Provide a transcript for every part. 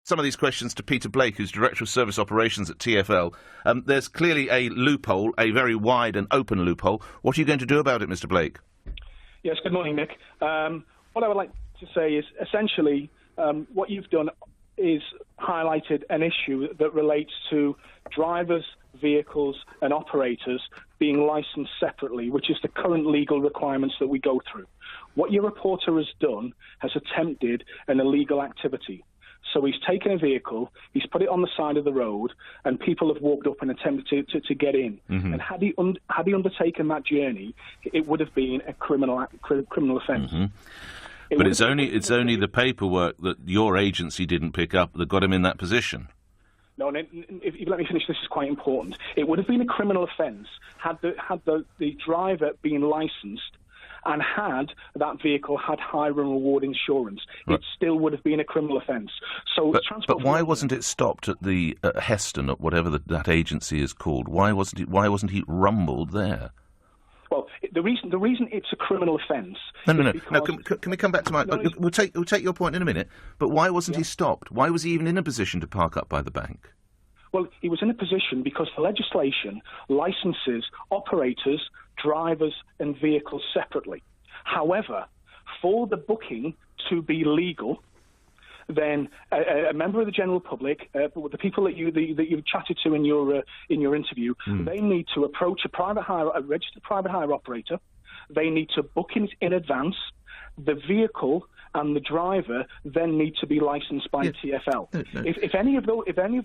some of these questions to Peter Blake, who's Director of Service Operations at TfL. There's clearly a loophole, a very wide and open loophole. What are you going to do about it, Mr. Blake? Yes, good morning, Nick. What I would like to say is, essentially, what you've done is highlighted an issue that relates to drivers, vehicles and operators being licensed separately, which is the current legal requirements that we go through. What your reporter has done has attempted an illegal activity. So he's taken a vehicle, he's put it on the side of the road, and people have walked up and attempted to get in. Mm-hmm. And had he undertaken that journey, it would have been a criminal offence. Mm-hmm. But it's only the paperwork that your agency didn't pick up that got him in that position. No, if you let me finish, this is quite important. It would have been a criminal offence had the driver been licensed and had that vehicle had hire and reward insurance. Right. It still would have been a criminal offence. So, but why wasn't it stopped at the Heston, at whatever that agency is called? Why wasn't he rumbled there? Well, the reason it's a criminal offence. No. Can we come back to my? We'll take your point in a minute. But why wasn't he stopped? Why was he even in a position to park up by the bank? Well, he was in a position because the legislation licenses operators, drivers and vehicles separately. However, for the booking to be legal, then a member of the general public, the people that you've chatted to in your interview, they need to approach a registered private hire operator. They need to book in advance. The vehicle and the driver then need to be licensed by TfL. No. If any of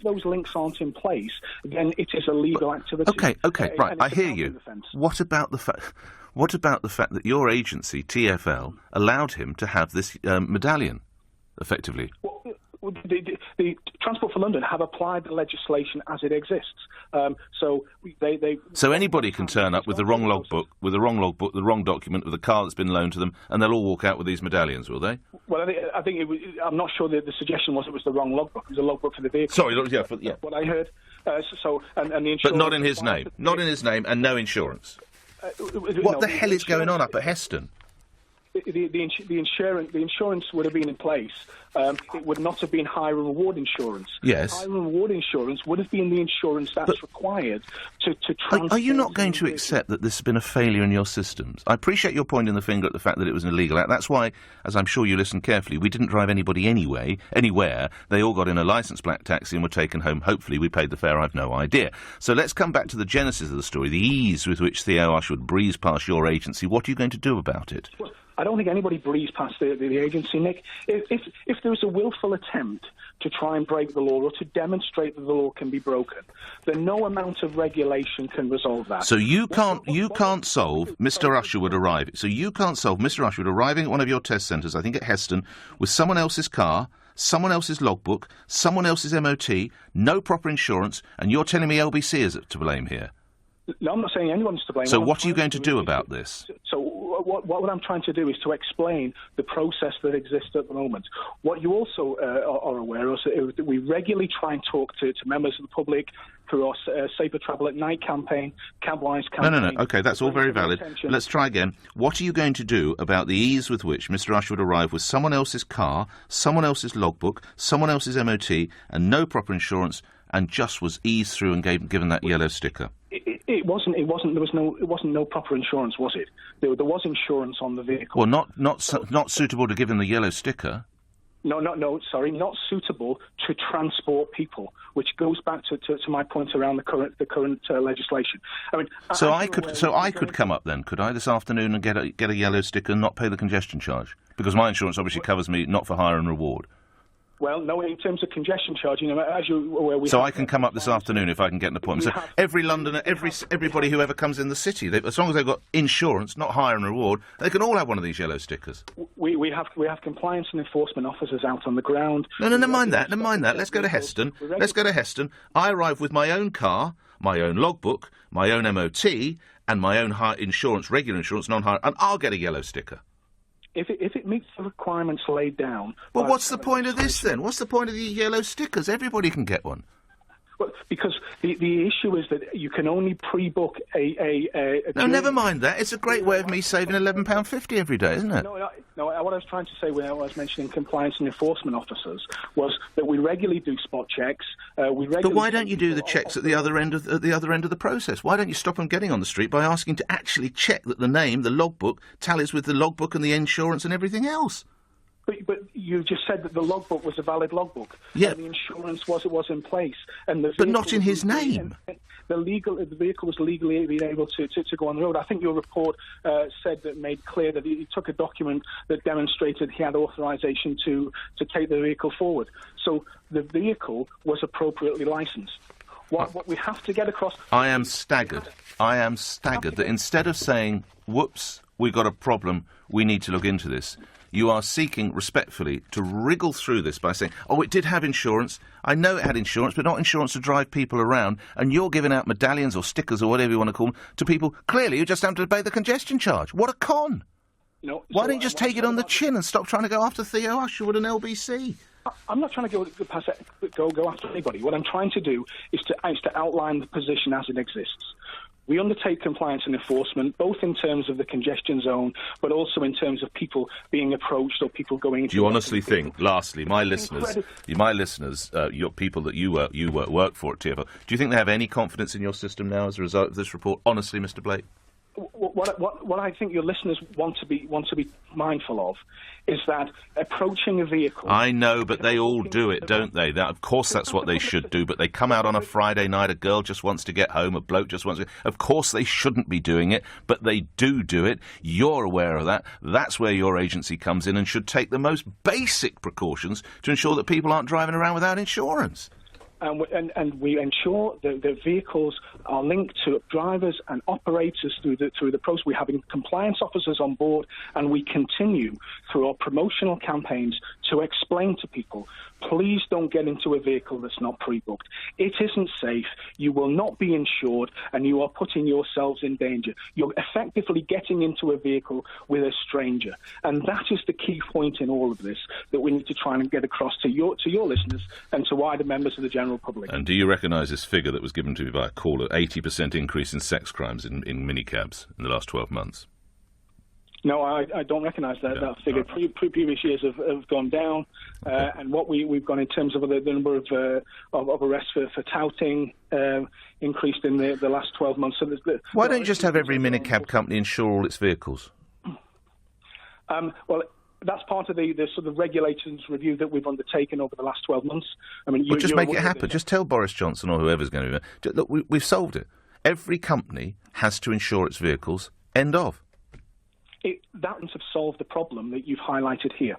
those links aren't in place, then it is a legal activity. Okay, right. I hear you. What about the fact that your agency TfL allowed him to have this medallion, effectively? Well, the Transport for London have applied the legislation as it exists. So anybody can turn up with the wrong logbook, the wrong document, with a car that's been loaned to them, and they'll all walk out with these medallions, will they? Well, I think it was, I'm not sure that the suggestion was it was the wrong logbook. It was a logbook for the vehicle. Sorry, yeah. What I heard. And the insurance. But not in his name. Not in his name, and no insurance. What the hell is going on up at Heston? The insurance would have been in place. It would not have been hire and reward insurance. Yes. Hire and reward insurance would have been the insurance that's required to transport. Are you not going to accept that this has been a failure in your systems? I appreciate your pointing the finger at the fact that it was an illegal act. That's why, as I'm sure you listened carefully, we didn't drive anybody anywhere. They all got in a licensed black taxi and were taken home. Hopefully we paid the fare, I've no idea. So let's come back to the genesis of the story, the ease with which Theo Usher would breeze past your agency. What are you going to do about it? Well, I don't think anybody breezed past the agency, Nick. If there is a willful attempt to try and break the law or to demonstrate that the law can be broken, then no amount of regulation can resolve that. So you can't solve Mr. Usherwood arriving. So you can't solve Mr. Usherwood arriving at one of your test centres, I think at Heston, with someone else's car, someone else's logbook, someone else's MOT, no proper insurance, and you're telling me LBC is to blame here? No, I'm not saying anyone's to blame. So what are you going to do about this? So what I'm trying to do is to explain the process that exists at the moment. What you also are aware of is that we regularly try and talk to members of the public through our Safer Travel at Night campaign, Cabwise campaign. No. OK, that's all very valid. Let's try again. What are you going to do about the ease with which Mr. Usher would arrive with someone else's car, someone else's logbook, someone else's MOT, and no proper insurance, and just was eased through and given that yellow sticker? It wasn't. There was no proper insurance, was it? There was insurance on the vehicle. Well, not suitable to give him the yellow sticker. No. Sorry, not suitable to transport people, which goes back to my point around the current legislation. I mean, I could come up then, could I, this afternoon and get a yellow sticker and not pay the congestion charge, because my insurance obviously covers me not for hire and reward. Well, no, in terms of congestion charge, as you're aware, so I can come up this afternoon if I can get an appointment. So every Londoner, everybody who ever comes in the city, as long as they've got insurance, not hire and reward, they can all have one of these yellow stickers. We have compliance and enforcement officers out on the ground. No, mind that. Let's go to Heston. I arrive with my own car, my own logbook, my own MOT, and my own insurance, regular insurance, non-hire, and I'll get a yellow sticker. If it meets the requirements laid down... Well, what's the point of this, then? What's the point of the yellow stickers? Everybody can get one. But because the issue is that you can only pre-book a No, never mind that. It's a great way of me saving £11.50 every day, isn't it? No, what I was trying to say when I was mentioning compliance and enforcement officers was that we regularly do spot checks. But why don't you do the checks at the other end of the process? Why don't you stop them getting on the street by asking to actually check that the name, the logbook, tallies with the logbook and the insurance and everything else? But you just said that the logbook was a valid logbook. Yeah. And the insurance was in place. And but not in his name. The vehicle was legally being able to go on the road. I think your report made clear that he took a document that demonstrated he had authorization to take the vehicle forward. So the vehicle was appropriately licensed. What we have to get across... I am staggered that instead of saying, whoops, we've got a problem, we need to look into this, you are seeking, respectfully, to wriggle through this by saying, oh, it did have insurance, I know it had insurance, but not insurance to drive people around, and you're giving out medallions or stickers or whatever you want to call them to people, clearly, who just have to pay the congestion charge. What a con! No, Why don't you just take it on the chin and stop trying to go after Theo Usherwood and LBC? I'm not trying to go after anybody. What I'm trying to do is to outline the position as it exists. We undertake compliance and enforcement, both in terms of the congestion zone, but also in terms of people being approached or people going... Do you honestly think, lastly, my listeners, your people that you work for at TFL, do you think they have any confidence in your system now as a result of this report? Honestly, Mr. Blake? What I think your listeners want to be mindful of is that approaching a vehicle... I know, but they all do it, don't they? Of course that's what they should do, but they come out on a Friday night, a girl just wants to get home, a bloke just wants to... Of course they shouldn't be doing it, but they do it. You're aware of that. That's where your agency comes in and should take the most basic precautions to ensure that people aren't driving around without insurance. And we ensure that the vehicles are linked to drivers and operators through the process. We have compliance officers on board, and we continue through our promotional campaigns to explain to people, please don't get into a vehicle that's not pre-booked. It isn't safe, you will not be insured, and you are putting yourselves in danger. You're effectively getting into a vehicle with a stranger. And that is the key point in all of this that we need to try and get across to your listeners and to wider members of the general public. And do you recognise this figure that was given to me by a caller, 80% increase in sex crimes in minicabs in the last 12 months? No, I don't recognise that figure. Previous years have gone down, and what we've gone in terms of the number of arrests for touting increased in the last 12 months. So why don't you just have every minicab company insure all its vehicles? Well, that's part of the sort of regulations review that we've undertaken over the last 12 months. I mean, just make it happen. Just tell Boris Johnson or whoever's going to be... Look, we've solved it. Every company has to insure its vehicles. End of. That would have solved the problem that you've highlighted here.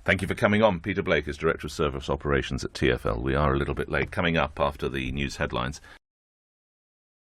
Thank you for coming on. Peter Blake is Director of Service Operations at TfL. We are a little bit late. Coming up after the news headlines.